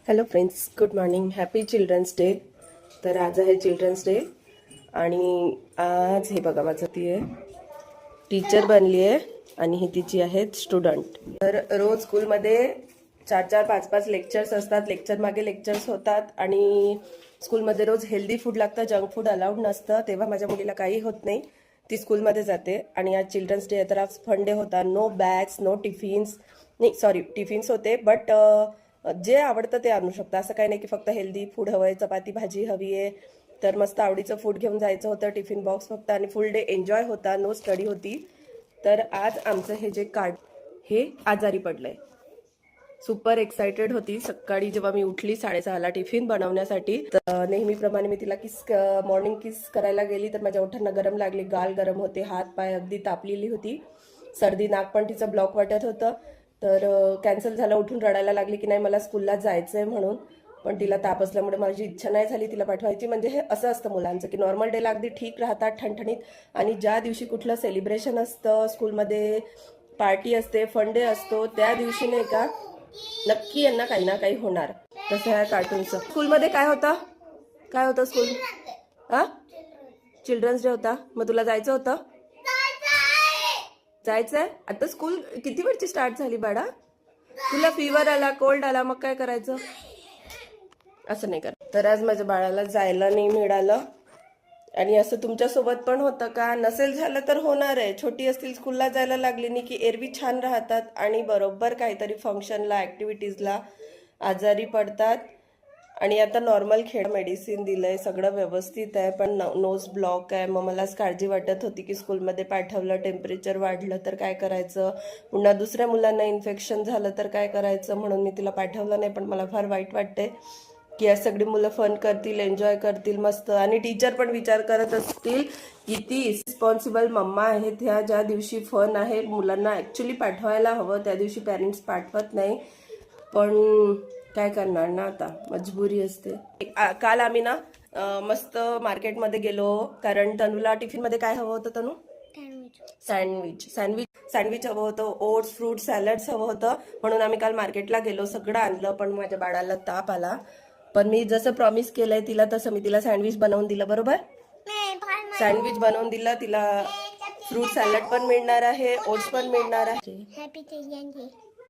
Hello friends, good morning. Happy children's day. तर आज आहे चिल्ड्रन्स डे आणि आज हे बघा माझं ती आहे टीचर बनली आहे आणि ही तिची आहेत स्टुडंट. तर रोज स्कूलमध्ये 4-4, 5-5 लेक्चर्स असतात. लेक्चर मागे लेक्चर्स होतात आणि स्कूलमध्ये रोज हेल्दी फूड लागतं, जंक फूड अलाउड नसतं. तेव्हा माझ्या मुलीला काही होत नाही, ती स्कूलमध्ये जाते. आणि आज चिल्ड्रन्स डे तर आज फन डे होता. नो बॅग्स, नो टिफिन्स, नाही सॉरी टिफिन्स होते, बट जे आवडतं ते आणू शकतं. असं काही नाही की फक्त हेल्दी फूड हवं आहे, चपाती भाजी हवी आहे. तर मस्त आवडीचं फूड घेऊन जायचं होतं, टिफिन बॉक्स फक्त, आणि फुल डे एन्जॉय होता. नो स्टडी होती. तर आज आमचं हे जे कार्ड हे आजारी पडलंय. सुपर एक्साइटेड होती सकाळी जेव्हा मी उठली 6:30ला टिफिन बनवण्यासाठी. तर नेहमीप्रमाणे मी तिला मॉर्निंग किस करायला गेली तर माझ्या ओठांना गरम लागली, गाल गरम होते, हात पाय अगदी तापलेली होती, सर्दी, नाक पण तिचं ब्लॉक वाटत होतं. तर कॅन्सल झालं. उठून रडायला लागली की नाही मला स्कूलला जायचंय म्हणून. पण तिला ताप असल्यामुळे माझी इच्छा नाही झाली तिला पाठवायची. म्हणजे हे असं असतं मुलांचं की नॉर्मल डेला अगदी ठीक राहतात ठणठणीत, आणि ज्या दिवशी कुठलं सेलिब्रेशन असतं, स्कूलमध्ये पार्टी असते, फन डे असतो, त्या दिवशी नाही का नक्की यांना काही ना काही होणार. तसं ह्या कार्टूनचं स्कूलमध्ये काय होतं, काय होतं स्कूल? हा, चिल्ड्रन्स डे होता. मग तुला जायचं होतं? जायचंय. आता स्कूल किती वेळची स्टार्ट झाली बाळा? तुला फीवर आला, कोल्ड आला, मग काय करायचं? असं नाही कर. तर आज माझ्या बाळाला जायला नाही मिळालं. आणि असं तुमच्यासोबत पण होतं का? नसेल झालं तर होणार आहे. छोटी असतील, स्कूलला जायला लागली नाही की एरवी छान राहतात आणि बरोबर काहीतरी फंक्शनला, ॲक्टिव्हिटीजला आजारी पडतात. आणि आता नॉर्मल खेळ, मेडिसिन दिलंय, सगळं व्यवस्थित आहे, पण नोज ब्लॉक आहे. मग मलाच काळजी वाटत होती की स्कूलमध्ये पाठवलं, टेम्परेचर वाढलं तर काय करायचं, पुन्हा दुसऱ्या मुलांना इन्फेक्शन झालं तर काय करायचं, म्हणून मी तिला पाठवलं नाही. पण मला फार वाईट वाटते की आज सगळी मुलं फन करतील, एन्जॉय करतील मस्त, आणि टीचर पण विचार करत असतील किती रिस्पॉन्सिबल मम्मा आहेत ह्या. ज्या दिवशी फन आहे, मुलांना ॲक्च्युली पाठवायला हवं, त्या दिवशी पॅरेंट्स पाठवत नाही. पण काय करणार ना, आता मजबुरी असते. काल आम्ही ना मस्त मार्केटमध्ये गेलो, कारण तनूला टिफिनमध्ये काय हवं होतं तनू? सँडविच हवं होतं, ओट्स, फ्रूट सॅलड्स हवं होतं. म्हणून आम्ही काल मार्केटला गेलो, सगळं आणलं. पण माझ्या बाळाला ताप आला. पण मी जसं प्रॉमिस केलंय तिला तसं मी तिला सँडविच बनवून दिलं. बरोबर, सँडविच बनवून दिलं तिला. फ्रूट सॅलड पण मिळणार आहे, ओट्स पण मिळणार आहे.